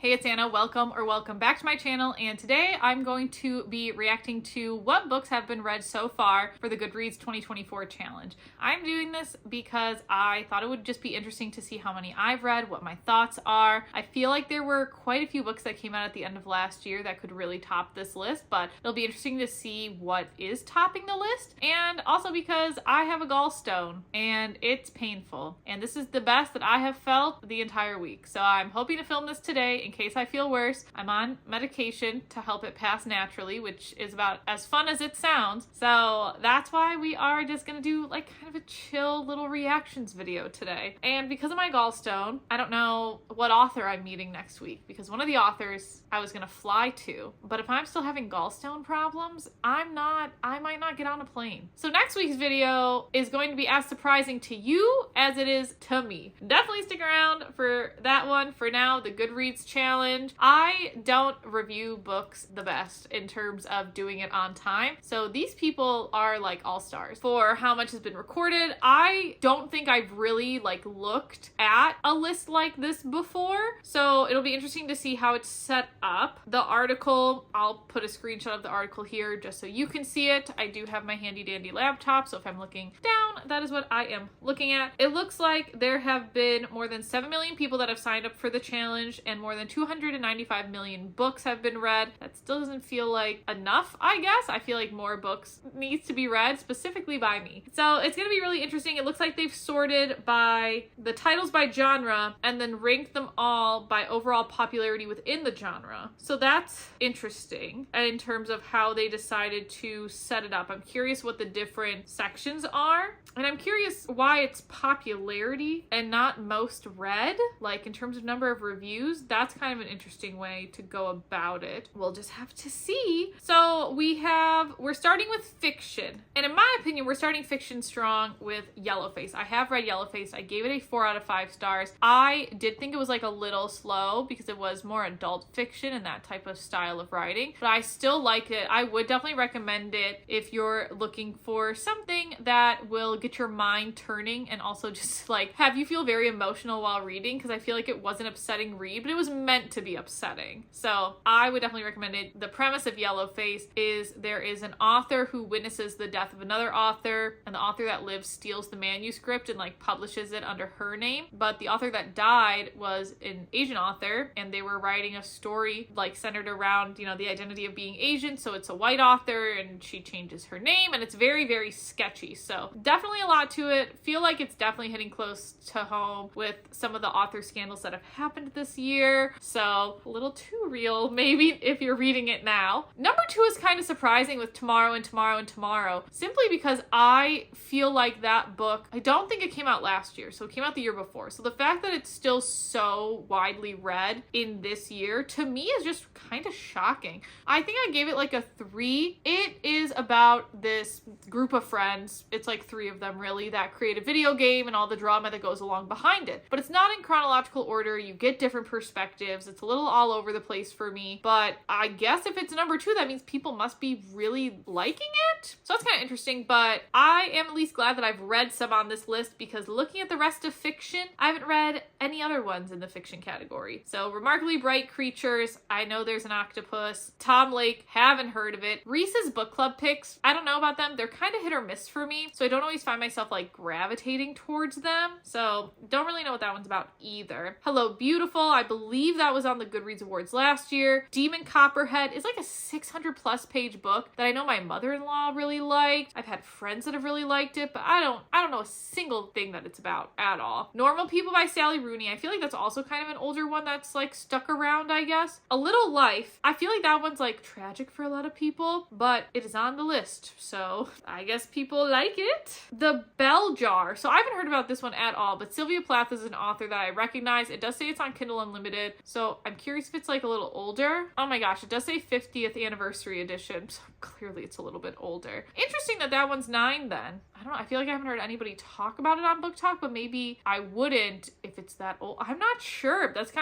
Hey, it's Anna. Welcome back to my channel, and today I'm going to be reacting to what books have been read so far for the Goodreads 2024 challenge. I'm doing this because I thought it would just be interesting to see how many I've read, what my thoughts are. I feel like there were quite a few books that came out at the end of last year that could really top this list, but it'll be interesting to see what is topping the list, and also because I have a gallstone and it's painful, and this is the best that I have felt the entire week. So I'm hoping to film this today in case I feel worse. I'm on medication to help it pass naturally, which is about as fun as it sounds. So that's why we are just gonna do like kind of a chill little reactions video today. And because of my gallstone, I don't know what author I'm meeting next week, because one of the authors I was gonna fly to, but if I'm still having gallstone problems, I might not get on a plane. So next week's video is going to be as surprising to you as it is to me. Definitely stick around for that one. For now, the Goodreads challenge. I don't review books the best in terms of doing it on time. So these people are like all-stars for how much has been recorded. I don't think I've really looked at a list like this before. So it'll be interesting to see how it's set up. The article, I'll put a screenshot of the article here just so you can see it. I do have my handy dandy laptop, so if I'm looking down, that is what I am looking at. It looks like there have been more than 7 million people that have signed up for the challenge, and more than 295 million books have been read. That still doesn't feel like enough, I guess. I feel like more books needs to be read, specifically by me. So it's gonna be really interesting. It looks like they've sorted by the titles by genre and then ranked them all by overall popularity within the genre. So that's interesting in terms of how they decided to set it up. I'm curious what the different sections are, and I'm curious why it's popularity and not most read, like in terms of number of reviews. That's kind of an interesting way to go about it. We'll just have to see. So we're starting with fiction, and in my opinion, we're starting fiction strong with Yellowface. I have read Yellowface. I gave it a 4 out of 5 stars. I did think it was a little slow because it was more adult fiction and that type of style of writing, but I still like it. I would definitely recommend it if you're looking for something that will get your mind turning and also just have you feel very emotional while reading, because I feel like it was an upsetting read, but it was meant to be upsetting. So I would definitely recommend it. The premise of Yellowface is there is an author who witnesses the death of another author, and the author that lives steals the manuscript and publishes it under her name. But the author that died was an Asian author, and they were writing a story centered around, the identity of being Asian. So it's a white author and she changes her name, and it's very, very sketchy. So definitely a lot to it. Feel like it's definitely hitting close to home with some of the author scandals that have happened this year. So a little too real, maybe, if you're reading it now. Number 2 is kind of surprising with Tomorrow and Tomorrow and Tomorrow, simply because I feel like that book, I don't think it came out last year, so it came out the year before. So the fact that it's still so widely read in this year, to me, is just kind of shocking. I think I gave it a 3. It is about this group of friends, it's 3 of them really, that create a video game and all the drama that goes along behind it. But it's not in chronological order. You get different perspectives. It's a little all over the place for me, but I guess if it's number 2, that means people must be really liking it. So that's kind of interesting, but I am at least glad that I've read some on this list, because looking at the rest of fiction, I haven't read any other ones in the fiction category. So Remarkably Bright Creatures, I know there's an octopus. Tom Lake, haven't heard of it. Reese's Book Club picks, I don't know about them. They're kind of hit or miss for me, so I don't always find myself gravitating towards them. So don't really know what that one's about either. Hello Beautiful, I believe that was on the Goodreads Awards last year. Demon Copperhead is a 600+ page book that I know my mother-in-law really liked. I've had friends that have really liked it, but I don't know a single thing that it's about at all. Normal People by Sally Rooney, I feel like that's also kind of an older one that's stuck around, I guess. A Little Life, I feel like that one's tragic for a lot of people, but it is on the list, so I guess people like it. The Bell Jar, so I haven't heard about this one at all, but Sylvia Plath is an author that I recognize. It does say it's on Kindle Unlimited, so I'm curious if it's a little older. Oh my gosh, it does say 50th anniversary edition, so clearly it's a little bit older. Interesting that that one's 9 then. I don't know, I feel like I haven't heard anybody talk about it on Book Talk, but maybe I wouldn't if it's that old. I'm not sure. That's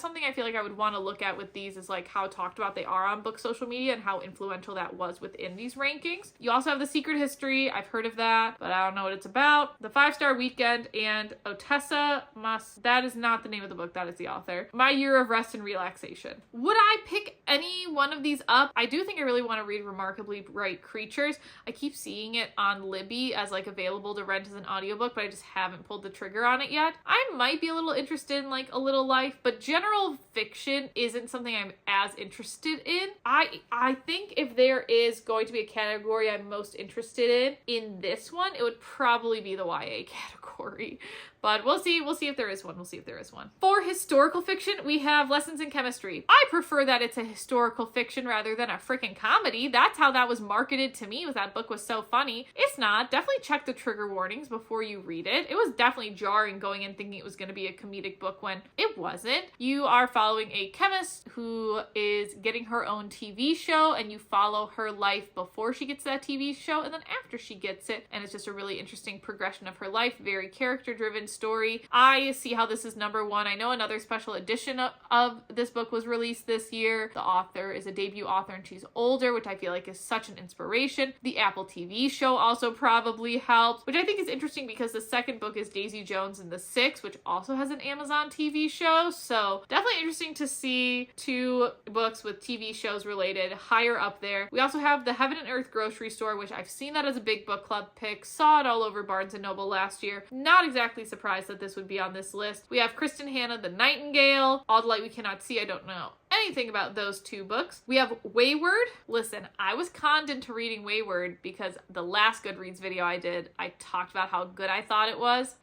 something I feel like I would want to look at with these, is like how talked about they are on book social media and how influential that was within these rankings. You also have The Secret History. I've heard of that, but I don't know what it's about. The 5-Star Weekend and Otessa Must, that is not the name of the book, that is the author. My Year of Rest and Relaxation. Would I pick any one of these up? I do think I really want to read Remarkably Bright Creatures. I keep seeing it on Libby as like available to rent as an audiobook, but I just haven't pulled the trigger on it yet. I might be a little interested in like A Little Life, but general fiction isn't something I'm as interested in. I think if there is going to be a category I'm most interested in this one, it would probably be the YA category. But we'll see if there is one. We'll see if there is one. For historical fiction, we have Lessons in Chemistry. I prefer that it's a historical fiction rather than a freaking comedy. That's how that was marketed to me, was that book was so funny. It's not. Definitely check the trigger warnings before you read it. It was definitely jarring going in thinking it was going to be a comedic book when it wasn't. You are following a chemist who is getting her own TV show, and you follow her life before she gets that TV show and then after she gets it. And it's just a really interesting progression of her life. Very character-driven story. I see how this is number one. I know another special edition of this book was released this year. The author is a debut author and she's older, which I feel like is such an inspiration. The Apple TV show also probably helped, which I think is interesting because the second book is Daisy Jones and the Six, which also has an Amazon TV show. So definitely interesting to see two books with TV shows related higher up there. We also have The Heaven and Earth Grocery Store, which I've seen that as a big book club pick. Saw it all over Barnes & Noble last year. Not exactly surprised that this would be on this list. We have Kristen Hanna, The Nightingale, All the Light We Cannot See. I don't know anything about those two books. We have Wayward. Listen, I was conned into reading Wayward because the last Goodreads video I did, I talked about how good I thought it was.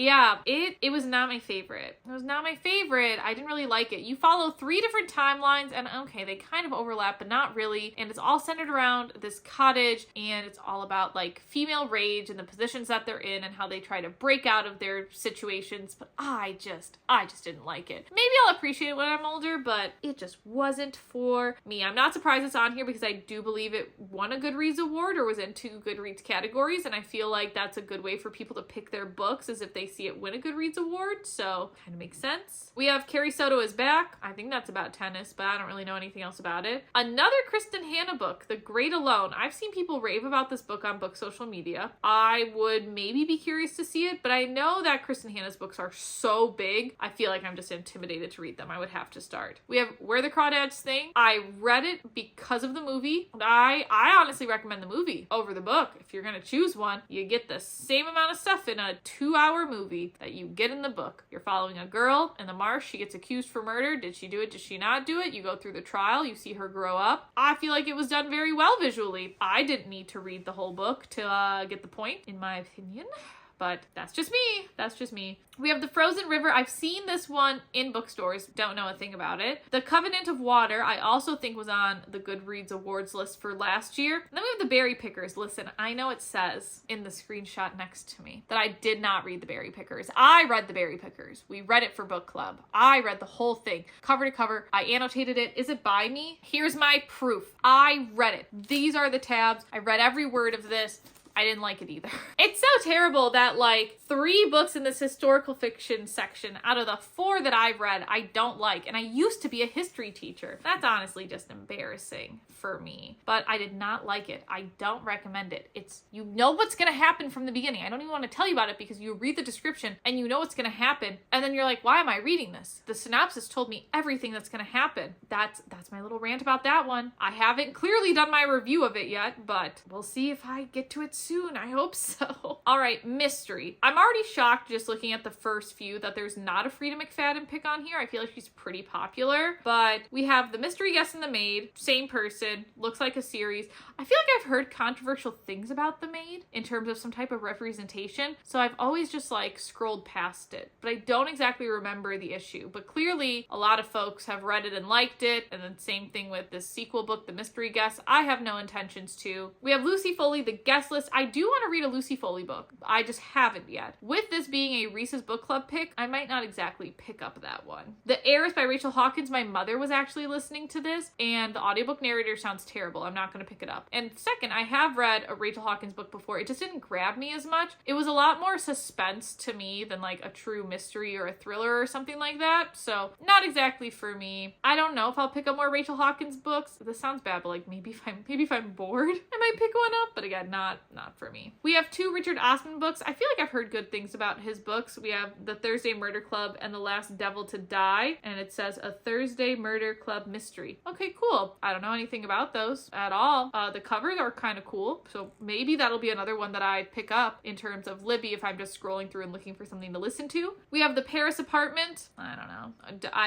Yeah, it was not my favorite. It was not my favorite. I didn't really like it. You follow 3 different timelines, and okay, they kind of overlap, but not really. And it's all centered around this cottage, and it's all about like female rage and the positions that they're in and how they try to break out of their situations. But I just didn't like it. Maybe I'll appreciate it when I'm older, but it just wasn't for me. I'm not surprised it's on here because I do believe it won a Goodreads award or was in 2 Goodreads categories, and I feel like that's a good way for people to pick their books, is if they see it win a Goodreads award, so kind of makes sense. We have Carrie Soto is Back. I think that's about tennis, but I don't really know anything else about it. Another Kristen Hanna book, The Great Alone. I've seen people rave about this book on book social media. I would maybe be curious to see it, but I know that Kristen Hanna's books are so big, I feel like I'm just intimidated to read them. I would have to start. We have Where the Crawdads Sing. I read it because of the movie. I honestly recommend the movie over the book. If you're gonna choose one, you get the same amount of stuff in a 2-hour movie that you get in the book. You're following a girl in the marsh. She gets accused for murder. Did she do it? Did she not do it? You go through the trial. You see her grow up. I feel like it was done very well visually. I didn't need to read the whole book to get the point, in my opinion. But that's just me. That's just me. We have The Frozen River. I've seen this one in bookstores. Don't know a thing about it. The Covenant of Water, I also think was on the Goodreads awards list for last year. And then we have The Berry Pickers. Listen, I know it says in the screenshot next to me that I did not read The Berry Pickers. I read The Berry Pickers. We read it for book club. I read the whole thing, cover to cover. I annotated it. Is it by me? Here's my proof. I read it. These are the tabs. I read every word of this. I didn't like it either. It's so terrible that like 3 books in this historical fiction section out of the 4 that I've read, I don't like. And I used to be a history teacher. That's honestly just embarrassing for me. But I did not like it. I don't recommend it. It's, you know what's going to happen from the beginning. I don't even want to tell you about it because you read the description and you know what's going to happen. And then you're like, why am I reading this? The synopsis told me everything that's going to happen. That's my little rant about that one. I haven't clearly done my review of it yet, but we'll see if I get to it soon. I hope so. All right, mystery. I'm already shocked just looking at the first few that there's not a Frida McFadden pick on here. I feel like she's pretty popular, but we have The Mystery Guest and The Maid, same person, looks like a series. I feel like I've heard controversial things about The Maid in terms of some type of representation, so I've always just like scrolled past it, but I don't exactly remember the issue. But clearly a lot of folks have read it and liked it, and then same thing with this sequel book, The Mystery Guest. I have no intentions to. We have Lucy Foley, The Guest List. I do want to read a Lucy Foley book. I just haven't yet. With this being a Reese's Book Club pick, I might not exactly pick up that one. The Heiress by Rachel Hawkins, my mother was actually listening to this, and the audiobook narrator sounds terrible. I'm not going to pick it up. And second, I have read a Rachel Hawkins book before. It just didn't grab me as much. It was a lot more suspense to me than like a true mystery or a thriller or something like that. So not exactly for me. I don't know if I'll pick up more Rachel Hawkins books. This sounds bad, but like maybe if I'm bored, I might pick one up. But again, not for me. We have 2 Richard Osman books. I feel like I've heard good things about his books. We have The Thursday Murder Club and The Last Devil to Die, and it says A Thursday Murder Club Mystery. Okay, cool. I don't know anything about those at all. The covers are kind of cool, so maybe that'll be another one that I pick up in terms of Libby if I'm just scrolling through and looking for something to listen to. We have The Paris Apartment. I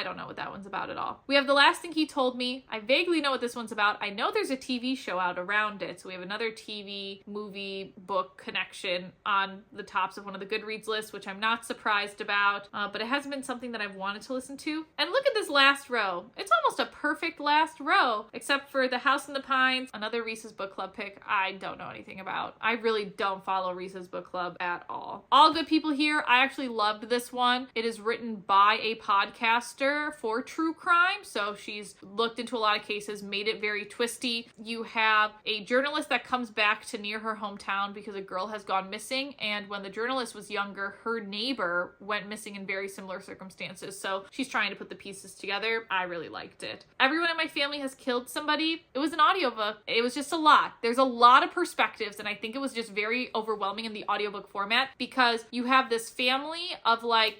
don't know what that one's about at all. We have The Last Thing He Told Me. I vaguely know what this one's about. I know there's a TV show out around it, so we have another TV, movie, book connection on the tops of one of the Goodreads lists, which I'm not surprised about, but it hasn't been something that I've wanted to listen to. And look at this last row. It's almost a perfect last row, except for The House in the Pines, another Reese's Book Club pick I don't know anything about. I really don't follow Reese's Book Club at all. All Good People Here. I actually loved this one. It is written by a podcaster for true crime, so she's looked into a lot of cases, made it very twisty. You have a journalist that comes back to near her hometown because a girl has gone missing, and when the journalist was younger, her neighbor went missing in very similar circumstances, so she's trying to put the pieces together. I really liked it. Everyone in My Family Has Killed Somebody. It was an audiobook. It was just a lot. There's a lot of perspectives, and I think it was just very overwhelming in the audiobook format because you have this family of like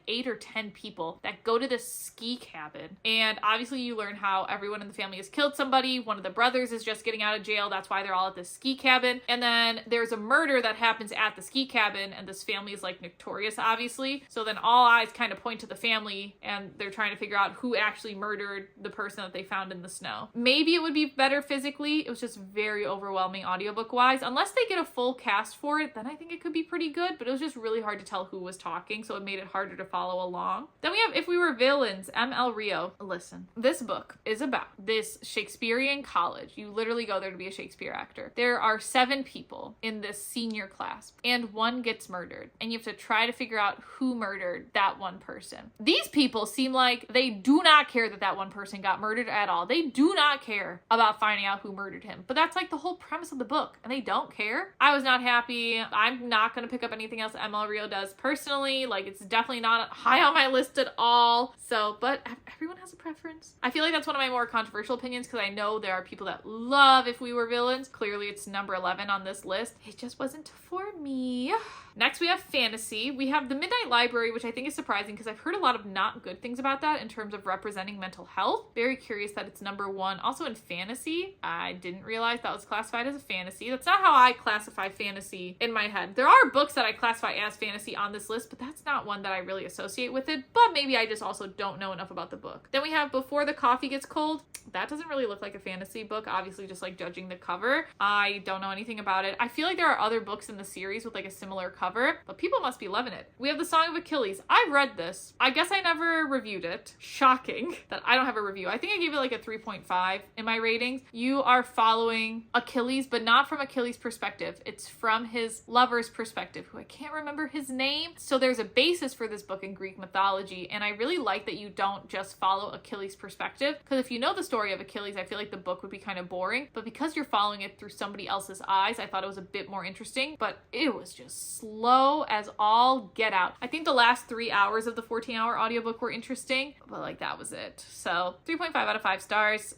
8 or 10 people that go to this ski cabin, and obviously you learn how everyone in the family has killed somebody. One of the brothers is just getting out of jail. That's why they're all at this ski cabin. And then there's a murder that happens at the ski cabin, and this family is like notorious, obviously. So then all eyes kind of point to the family, and they're trying to figure out who actually murdered the person that they found in the snow. Maybe it would be better physically. It was just very overwhelming audiobook wise. Unless they get a full cast for it, then I think it could be pretty good, but it was just really hard to tell who was talking, so it made it harder to follow along. Then we have If We Were Villains, M.L. Rio. Listen, this book is about this Shakespearean college. You literally go there to be a Shakespeare actor. There are 7 people in this senior class, and one gets murdered, and you have to try to figure out who murdered that one person. These people seem like they do not care that that one person got murdered at all. They do not care about finding out who murdered him, but that's like the whole premise of the book, and they don't care. I was not happy. I'm not going to pick up anything else M.L. Rio does personally. Like, it's definitely not high on my list at all. So, but everyone has a preference. I feel like that's one of my more controversial opinions because I know there are people that love If We Were Villains. Clearly it's number 11 on this list. It just wasn't for me. Next, we have fantasy. We have The Midnight Library, which I think is surprising because I've heard a lot of not good things about that in terms of representing mental health. Very curious that it's number 1. Also in fantasy, I didn't realize that was classified as a fantasy. That's not how I classify fantasy in my head. There are books that I classify as fantasy on this list, but that's not one that I really associate with it. But maybe I just also don't know enough about the book. Then we have Before the Coffee Gets Cold. That doesn't really look like a fantasy book, obviously just like judging the cover. I don't know anything about it. I feel like there are other books in the series with like a similar cover, but people must be loving it. We have The Song of Achilles. I read this. I guess I never reviewed it. Shocking that I don't have a review. I think I gave it like a 3.5 in my ratings. You are following Achilles, but not from Achilles' perspective. It's from his lover's perspective, who I can't remember his name. So there's a basis for this book in Greek mythology, and I really like that you don't just follow Achilles' perspective, because if you know the story of Achilles, I feel like the book would be kind of boring, but because you're following it through somebody else's eyes, I thought it was a bit more interesting, but it was just slow as all get out. I think the last 3 hours of the 14-hour audiobook were interesting, but like that was it. So 3.5 out of 5 stars.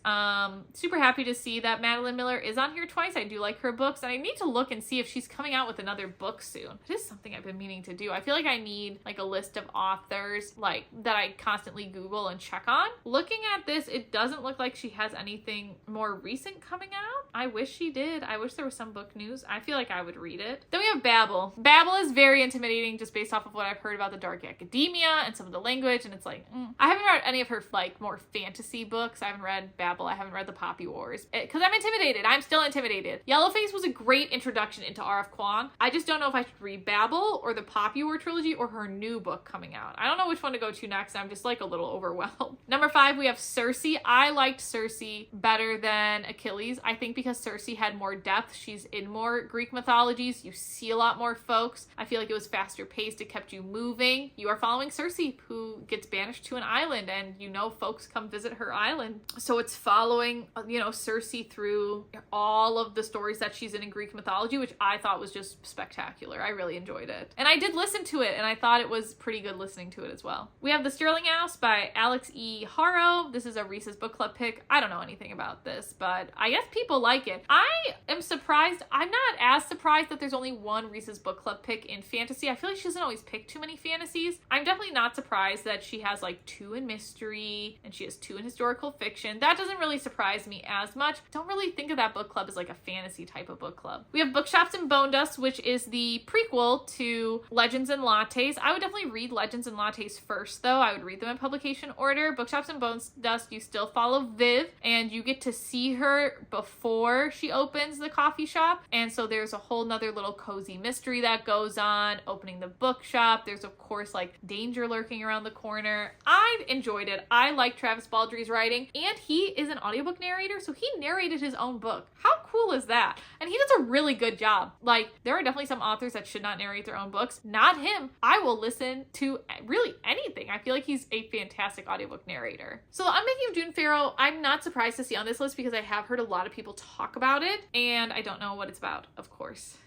Super happy to see that Madeline Miller is on here twice. I do like her books, and I need to look and see if she's coming out with another book soon. It is something I've been meaning to do. I feel like I need like a list of authors like that I constantly Google and check on. Looking at this, it doesn't look like she has anything more recent coming out. I wish she did. I wish there was some book news. I feel like I would read it. Then we have Babel. Babel is very intimidating just based off of what I've heard about the dark academia and some of the language, and it's like, I haven't read any of her like more fantasy books. I haven't read Babel. I haven't read the Poppy Wars because I'm intimidated. I'm still intimidated. Yellowface was a great introduction into R.F. Kuang. I just don't know if I should read Babel or the Poppy War trilogy or her new book coming out. I don't know which one to go to next. I'm just like a little overwhelmed. Number 5, we have Circe. I liked Circe better than Achilles. I think because Circe had more depth. She's in more Greek mythologies. You see a lot more folks. I feel like it was faster paced. It kept you moving. You are following Circe, who gets banished to an island, and folks come visit her island. So it's following, Circe through all of the stories that she's in Greek mythology, which I thought was just spectacular. I really enjoyed it. And I did listen to it, and I thought it was pretty good listening to it as well. We have The Sterling House by Alex E. Haro. This is a Reese's book club pick. I don't know anything about this, but I guess people like it. I am surprised. I'm not as surprised that there's only one Reese's book club pick in fantasy. I feel like she doesn't always pick too many fantasies. I'm definitely not surprised that she has like 2 in mystery and she has 2 in historical fiction. That doesn't really surprise me as much. Don't really think of that book club as like a fantasy type of book club. We have Bookshops and Bone Dust, which is the prequel to Legends and Lattes. I would definitely read Legends and Lattes first, though. I would read them in publication order. Bookshops and Bone Dust, you still follow Viv, and you get to see her before she opens the coffee shop. And so there's a whole nother little cozy mystery that goes on, opening the bookshop. There's, of course, like danger lurking around the corner. I enjoyed it. I like Travis Baldry's writing, and he is an audiobook narrator, so he narrated his own book. How cool is that? And he does a really good job. Like, there are definitely some authors that should not narrate their own books. Not him. I will listen to really anything. I feel like he's a fantastic audiobook narrator. So The Unmaking of June Farrow, I'm not surprised to see on this list because I have heard a lot of people talk about it, and I don't know what it's about, of course.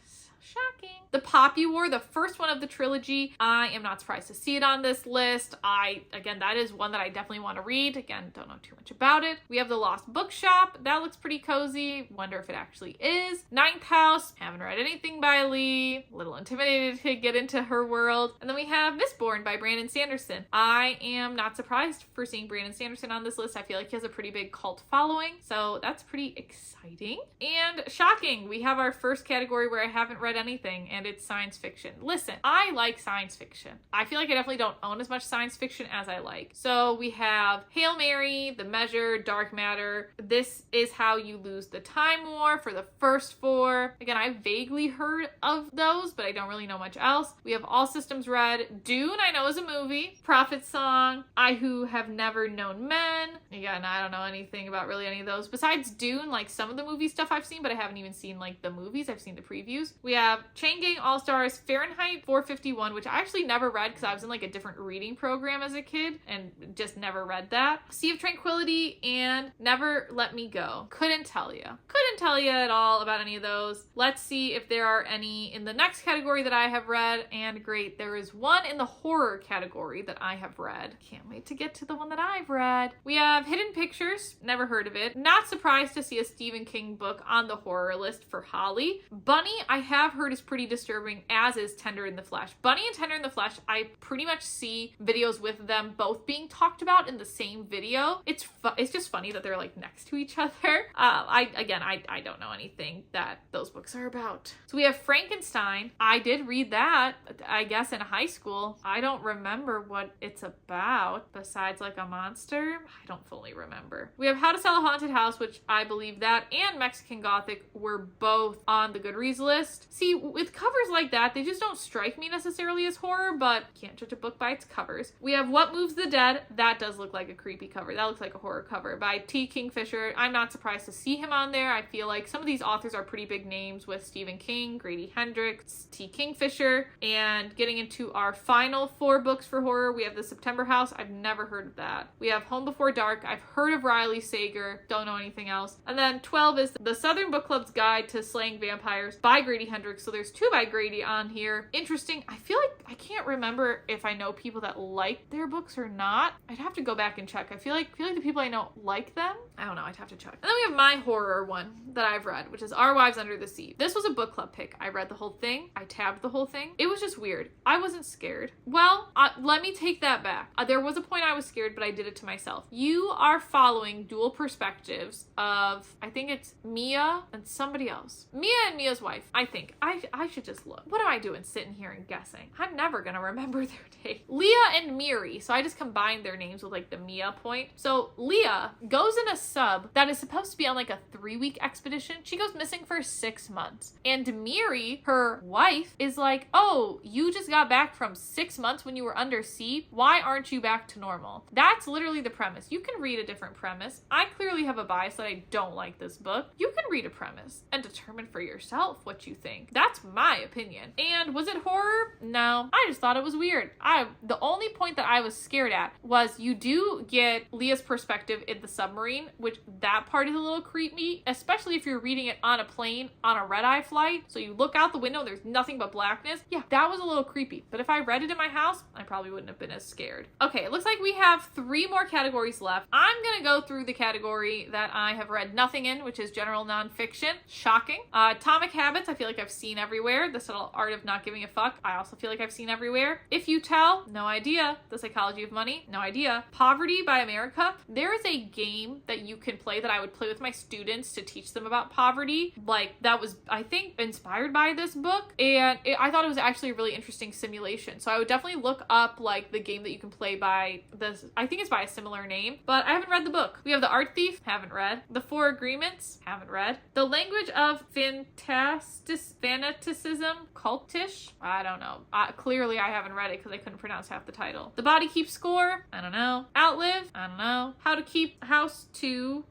Shocking. The Poppy War, the first one of the trilogy. I am not surprised to see it on this list. Again, that is one that I definitely want to read. Again, don't know too much about it. We have The Lost Bookshop. That looks pretty cozy. Wonder if it actually is. Ninth House. Haven't read anything by Lee. A little intimidated to get into her world. And then we have Mistborn by Brandon Sanderson. I am not surprised for seeing Brandon Sanderson on this list. I feel like he has a pretty big cult following. So that's pretty exciting. And shocking, we have our first category where I haven't read anything, and it's science fiction. Listen, I like science fiction. I feel like I definitely don't own as much science fiction as I like. So we have Hail Mary, The Measure, Dark Matter. This is How You Lose the Time War for the first 4. Again, I vaguely heard of those, but I don't really know much else. We have All Systems Red. Dune, I know is a movie. Prophet Song. I Who Have Never Known Men. Again, I don't know anything about really any of those. Besides Dune, like some of the movie stuff I've seen, but I haven't even seen like the movies. I've seen the previews. We have Chain Gang All-Stars, Fahrenheit 451, which I actually never read because I was in like a different reading program as a kid and just never read that. Sea of Tranquility and Never Let Me Go. Couldn't tell you. Couldn't tell you at all about any of those. Let's see if there are any in the next category that I have read. And great, there is one in the horror category that I have read. Can't wait to get to the one that I've read. We have Hidden Pictures. Never heard of it. Not surprised to see a Stephen King book on the horror list for Holly. Bunny, I have heard is pretty disturbing, as is Tender in the Flesh. Bunny and Tender in the Flesh, I pretty much see videos with them both being talked about in the same video. It's just funny that they're like next to each other. I don't know anything that those books are about. So we have Frankenstein. I did read that, I guess, in high school. I don't remember what it's about besides like a monster. I don't fully remember. We have How to Sell a Haunted House, which I believe that and Mexican Gothic were both on the Goodreads list. See, with covers like that, they just don't strike me necessarily as horror, but can't judge a book by its covers. We have What Moves the Dead. That does look like a creepy cover. That looks like a horror cover by T. Kingfisher. I'm not surprised to see him on there. I feel like some of these authors are pretty big names with Stephen King, Grady Hendrix, T. Kingfisher. And getting into our final 4 books for horror, we have The September House. I've never heard of that. We have Home Before Dark. I've heard of Riley Sager. Don't know anything else. And then 12 is The Southern Book Club's Guide to Slaying Vampires by Grady Hendrix. So there's 2 by Grady on here. Interesting. I feel like I can't remember if I know people that like their books or not. I'd have to go back and check. I feel like the people I know like them. I don't know. I'd have to check. And then we have my horror one that I've read, which is Our Wives Under the Sea. This was a book club pick. I read the whole thing. I tabbed the whole thing. It was just weird. I wasn't scared. Well, let me take that back. There was a point I was scared, but I did it to myself. You are following dual perspectives of, I think it's Mia and somebody else. Mia and Mia's wife, I think. I should just look. What am I doing sitting here and guessing? I'm never gonna remember their name. Leah and Miri. So I just combined their names with like the Mia point. So Leah goes in a sub that is supposed to be on like a 3-week expedition. She goes missing for 6 months. And Miri, her wife, is like, oh, you just got back from 6 months when you were under sea. Why aren't you back to normal? That's literally the premise. You can read a different premise. I clearly have a bias that I don't like this book. You can read a premise and determine for yourself what you think. That's my opinion. And was it horror? No. I just thought it was weird. The only point that I was scared at was you do get Leah's perspective in the submarine, which that part is a little creepy, especially if you're reading it on a plane on a red-eye flight. So you look out the window and there's nothing but blackness. Yeah, that was a little creepy. But if I read it in my house, I probably wouldn't have been as scared. Okay, it looks like we have 3 more categories left. I'm gonna go through the category that I have read nothing in, which is general nonfiction. Shocking. Atomic Habits, I feel like I've seen everywhere. The Subtle Art of Not Giving a Fuck, I also feel like I've seen everywhere. If You Tell, no idea. The Psychology of Money, no idea. Poverty by America. There is a game that you can play that I would play with my students to teach them about poverty. Like, that was, I think, inspired by this book. And I thought it was actually a really interesting simulation. So I would definitely look up, like, the game that you can play by this. I think it's by a similar name, but I haven't read the book. We have The Art Thief, haven't read. The Four Agreements, haven't read. The Language of Fanaticism, Cultish, I don't know. Clearly I haven't read it because I couldn't pronounce half the title. The Body Keeps Score, I don't know. Outlive, I don't know. How to Keep House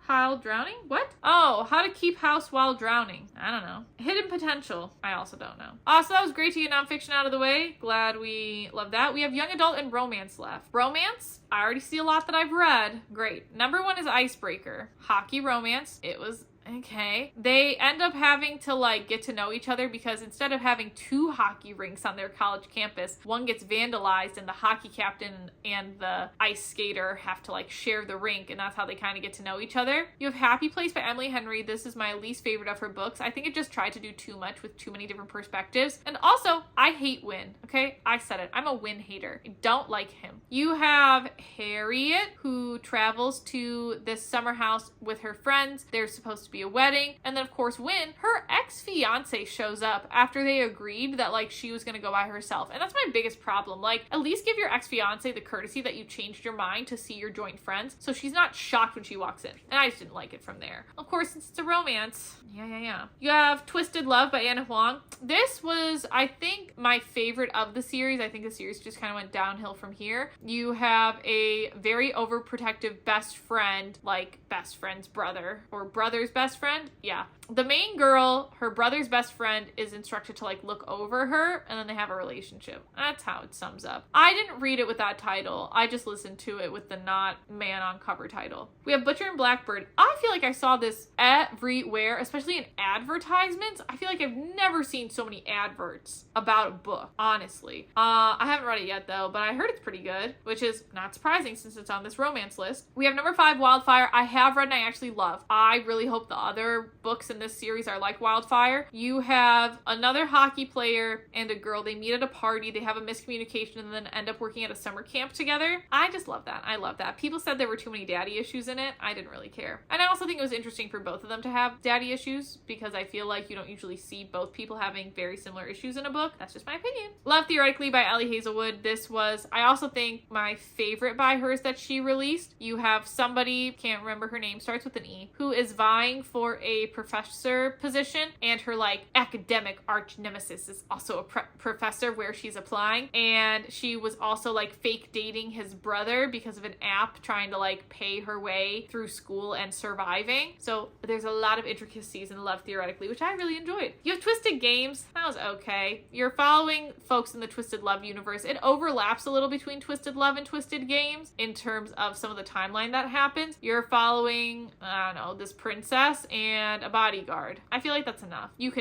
while Drowning? What? Oh, How to Keep House While Drowning. I don't know. Hidden Potential, I also don't know. So that was great to get nonfiction out of the way. Glad we love that. We have young adult and romance left. Romance, I already see a lot that I've read. Great. Number 1 is Icebreaker. Hockey romance. It was okay. They end up having to like get to know each other because instead of having 2 hockey rinks on their college campus, one gets vandalized and the hockey captain and the ice skater have to like share the rink, and that's how they kind of get to know each other. You have Happy Place by Emily Henry. This is my least favorite of her books. I think it just tried to do too much with too many different perspectives. And also, I hate Win. Okay? I said it. I'm a Win hater. I don't like him. You have Harriet, who travels to this summer house with her friends. They're supposed to be a wedding, and then of course Win, her ex-fiance, shows up after they agreed that like she was gonna go by herself. And that's my biggest problem. Like, at least give your ex-fiance the courtesy that you changed your mind to see your joint friends, so she's not shocked when she walks in. And I just didn't like it from there. Of course, since it's a romance, yeah. You have Twisted Love by Anna Huang. This was, I think, my favorite of the series. I think the series just kind of went downhill from here. You have a very overprotective best friend, like best friend's brother or brother's best friend. Yeah. The main girl, her brother's best friend, is instructed to like look over her, and then they have a relationship. That's how it sums up. I didn't read it with that title. I just listened to it with the not man on cover title. We have Butcher and Blackbird. I feel like I saw this everywhere, especially in advertisements. I feel like I've never seen so many adverts about a book, honestly. I haven't read it yet though, but I heard it's pretty good, which is not surprising since it's on this romance list. We have number 5, Wildfire. I have read and I actually love. I really hope the other books in this series are like Wildfire. You have another hockey player and a girl. They meet at a party. They have a miscommunication and then end up working at a summer camp together. I just love that. I love that. People said there were too many daddy issues in it. I didn't really care. And I also think it was interesting for both of them to have daddy issues because I feel like you don't usually see both people having very similar issues in a book. That's just my opinion. Love Theoretically by Ellie Hazelwood. This was, I also think, my favorite by hers that she released. You have somebody, can't remember her name, starts with an E, who is vying for a professor position, and her like academic arch nemesis is also a professor where she's applying, and she was also like fake dating his brother because of an app trying to like pay her way through school and surviving. So there's a lot of intricacies in Love Theoretically, which I really enjoyed. You have Twisted Games. That was okay. You're following folks in the Twisted Love universe. It overlaps a little between Twisted Love and Twisted Games in terms of some of the timeline that happens. You're following, I don't know, this princess and a bodyguard. I feel like that's enough. You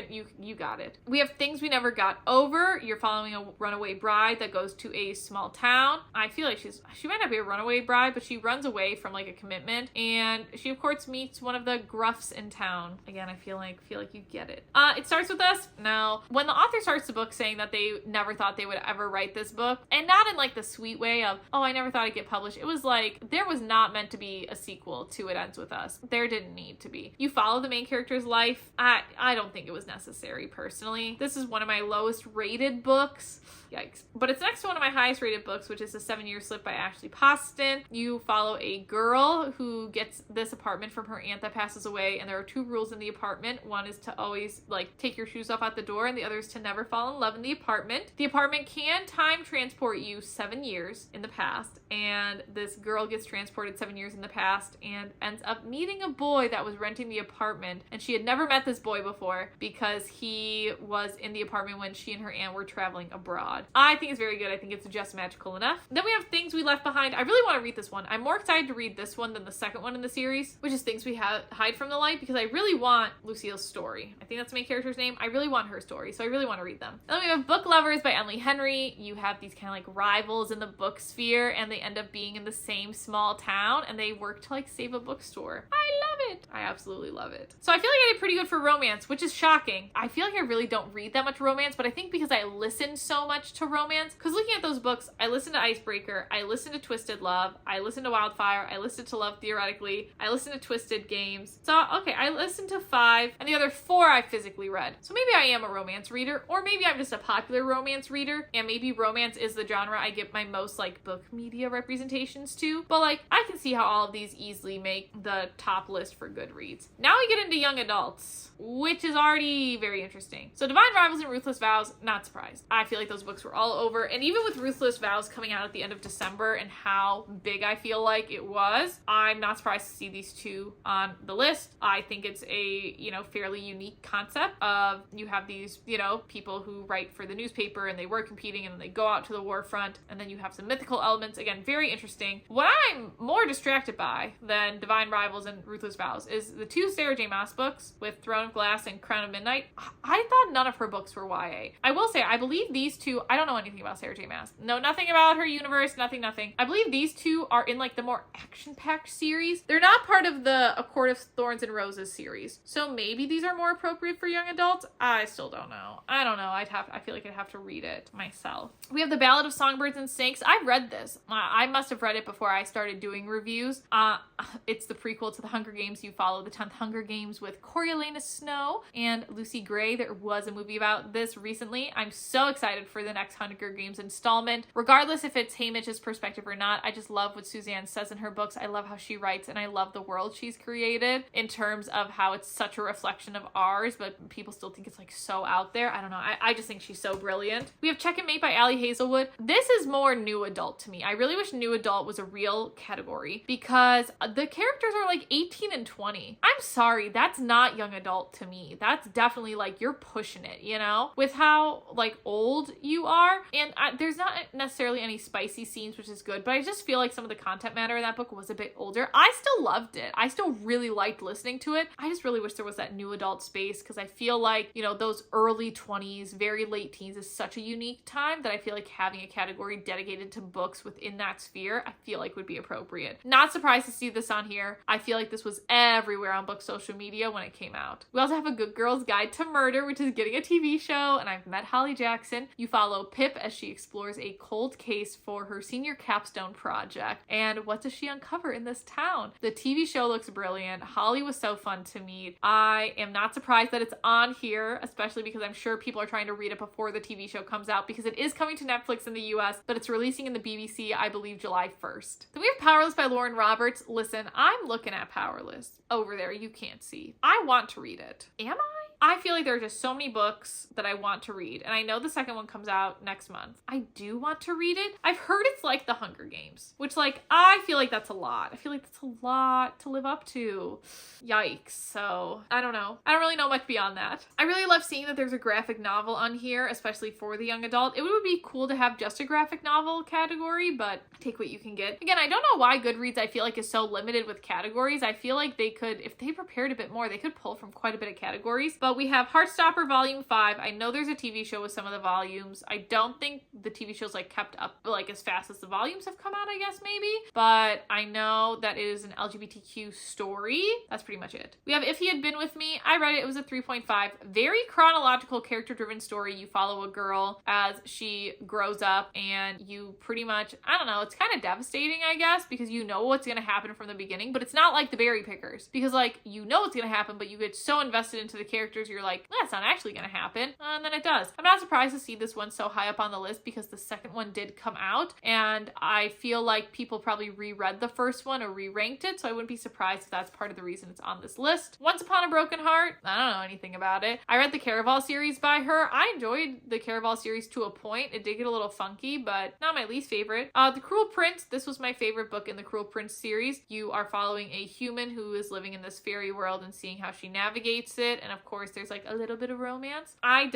got it. We have Things We Never Got Over. You're following a runaway bride that goes to a small town. I feel like she might not be a runaway bride, but she runs away from like a commitment, and she of course meets one of the gruffs in town. Again, I feel like you get it. It Starts With Us. Now, when the author starts the book saying that they never thought they would ever write this book, and not in like the sweet way of, oh, I never thought it'd get published. It was like there was not meant to be a sequel to It Ends With Us. There didn't need to be. You follow the main character's life. I don't think it was necessary, personally. This is one of my lowest rated books. Yikes. But it's next to one of my highest rated books, which is The 7-Year Slip by Ashley Poston. You follow a girl who gets this apartment from her aunt that passes away, and there are 2 rules in the apartment. One is to always, like, take your shoes off at the door, and the other is to never fall in love in the apartment. The apartment can time transport you 7 years in the past, and this girl gets transported 7 years in the past and ends up meeting a boy that was renting the apartment, and she had never met this boy before because he was in the apartment when she and her aunt were traveling abroad. I think it's very good. I think it's just magical enough. Then we have Things We Left Behind. I really want to read this one. I'm more excited to read this one than the second one in the series, which is Things We Hide from the Light, because I really want Lucille's story. I think that's the main character's name. I really want her story, so I really want to read them. Then we have Book Lovers by Emily Henry. You have these kind of like rivals in the book sphere, and they end up being in the same small town, and they work to like save a bookstore. I love it. I absolutely love it. So I feel like I did pretty good for romance, which is shocking. I feel like I really don't read that much romance, but I think because I listen so much to romance, because looking at those books, I listened to Icebreaker, I listened to Twisted Love, I listened to Wildfire, I listened to Love Theoretically, I listened to Twisted Games. So, okay, I listened to 5, and the other 4 I physically read. So maybe I am a romance reader, or maybe I'm just a popular romance reader, and maybe romance is the genre I give my most, like, book media representations to. But, like, I can see how all of these easily make the top list for Goodreads. Now we get into young adults, which is already very interesting. So Divine Rivals and Ruthless Vows, not surprised. I feel like those books were all over, and even with Ruthless Vows coming out at the end of December and how big I feel like it was, I'm not surprised to see these 2 on the list. I think it's a, fairly unique concept of you have these, people who write for the newspaper and they were competing and then they go out to the war front, and then you have some mythical elements. Again, very interesting. What I'm more distracted by than Divine Rivals and Ruthless Vows is the 2 Sarah J Maas books with Throne of Glass and Crown of Midnight. I thought none of her books were YA. I will say, I believe these 2, I don't know anything about Sarah J Maas. No, nothing about her universe, nothing. I believe these 2 are in like the more action-packed series. They're not part of the A Court of Thorns and Roses series. So maybe these are more appropriate for young adults. I still don't know. I don't know. I feel like I'd have to read it myself. We have The Ballad of Songbirds and Snakes. I read this. I must have read it before I started doing reviews. It's the prequel to The Hunger Games. You follow the 10th Hunger Games with Coriolanus Snow and Lucy Gray. There was a movie about this recently. I'm so excited for the next Hunger Games installment. Regardless if it's Hamish's perspective or not, I just love what Suzanne says in her books. I love how she writes, and I love the world she's created in terms of how it's such a reflection of ours, but people still think it's like so out there. I don't know. I just think she's so brilliant. We have Check and Mate by Allie Hazelwood. This is more new adult to me. I really wish new adult was a real category because the characters are like 18 and 20. I'm sorry, that's not young adult to me. That's definitely like you're pushing it, with how like old you are. And there's not necessarily any spicy scenes, which is good, but I just feel like some of the content matter in that book was a bit older. I still loved it. I still really liked listening to it. I just really wish there was that new adult space because I feel like, those early 20s, very late teens is such a unique time that I feel like having a category dedicated to books within that sphere, I feel like would be appropriate. Not surprised to see this on here. I feel like this was everywhere on book social media when it came out. We also have A Good Girl's Guide to Murder, which is getting a TV show, and I've met Holly Jackson. You follow Pip as she explores a cold case for her senior capstone project. And what does she uncover in this town? The TV show looks brilliant. Holly was so fun to meet. I am not surprised that it's on here, especially because I'm sure people are trying to read it before the TV show comes out because it is coming to Netflix in the US, but it's releasing in the BBC, I believe, July 1st. Then we have Powerless by Lauren Roberts. Listen, I'm looking at Powerless over there. You can't see. I want to read it. Am I? I feel like there are just so many books that I want to read, and I know the second one comes out next month. I do want to read it. I've heard it's like The Hunger Games, which, like, I feel like that's a lot. I feel like that's a lot to live up to. Yikes. So, I don't know. I don't really know much beyond that. I really love seeing that there's a graphic novel on here, especially for the young adult. It would be cool to have just a graphic novel category, but take what you can get. Again, I don't know why Goodreads, I feel like, is so limited with categories. I feel like they could, if they prepared a bit more, they could pull from quite a bit of categories, but But we have Heartstopper Volume 5. I know there's a TV show with some of the volumes. I don't think the TV show's like kept up like as fast as the volumes have come out, I guess maybe. But I know that it is an LGBTQ story. That's pretty much it. We have If He Had Been With Me. I read it. It was a 3.5. Very chronological, character-driven story. You follow a girl as she grows up and you pretty much, I don't know, it's kind of devastating, I guess, because you know what's going to happen from the beginning, but it's not like The Berry Pickers, because like you know what's going to happen, but you get so invested into the characters, you're like, that's not actually going to happen, and then it does. I'm not surprised to see this one so high up on the list because the second one did come out, and I feel like people probably reread the first one or re-ranked it, so I wouldn't be surprised if that's part of the reason it's on this list. Once Upon a Broken Heart, I don't know anything about it. I read the Caraval series by her. I enjoyed the Caraval series to a point. It did get a little funky, but not my least favorite. The Cruel Prince, this was my favorite book in the Cruel Prince series. You are following a human who is living in this fairy world and seeing how she navigates it, and of course there's like a little bit of romance. I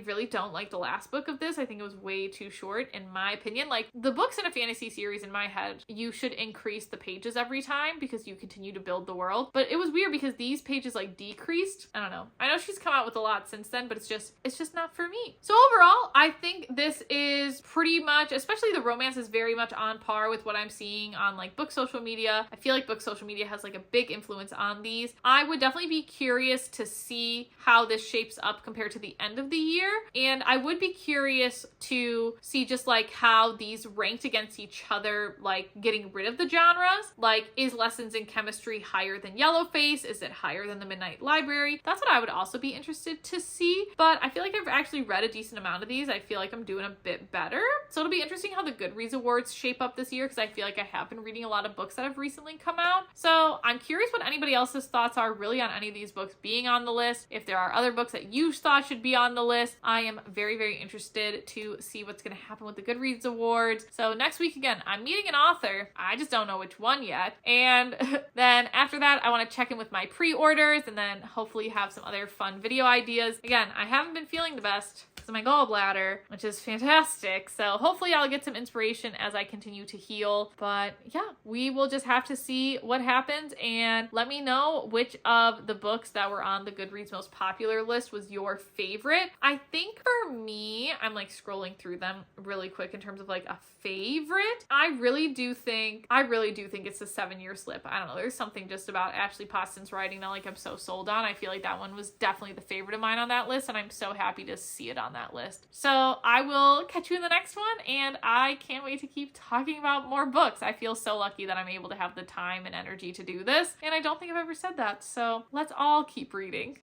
really don't like the last book of this. I think it was way too short in my opinion. Like, the books in a fantasy series in my head, you should increase the pages every time because you continue to build the world, but it was weird because these pages like decreased. I don't know. I know she's come out with a lot since then, but it's just not for me. So overall, I think this is pretty much, especially the romance, is very much on par with what I'm seeing on like book social media. I feel like book social media has like a big influence on these. I would definitely be curious to see how this shapes up compared to the end of the year, and I would be curious to see just like how these ranked against each other, like getting rid of the genres. Like, is Lessons in Chemistry higher than Yellowface? Is it higher than The Midnight Library? That's what I would also be interested to see, but I feel like I've actually read a decent amount of these. I feel like I'm doing a bit better. So it'll be interesting how the Goodreads awards shape up this year because I feel like I have been reading a lot of books that have recently come out. So I'm curious what anybody else's thoughts are really on any of these books being on the list. If there are other books that you thought should be on the list, I am very, very interested to see what's going to happen with the Goodreads awards. So next week, again, I'm meeting an author. I just don't know which one yet. And then after that, I want to check in with my pre-orders and then hopefully have some other fun video ideas. Again, I haven't been feeling the best because of my gallbladder, which is fantastic. So hopefully I'll get some inspiration as I continue to heal. But yeah, we will just have to see what happens, and let me know which of the books that were on the Goodreads most popular list was your favorite. I think for me, I'm like scrolling through them really quick in terms of like a favorite. I really do think it's the 7-Year Slip. I don't know. There's something just about Ashley Poston's writing that like I'm so sold on. I feel like that one was definitely the favorite of mine on that list, and I'm so happy to see it on that list. So I will catch you in the next one, and I can't wait to keep talking about more books. I feel so lucky that I'm able to have the time and energy to do this, and I don't think I've ever said that. So let's all keep reading.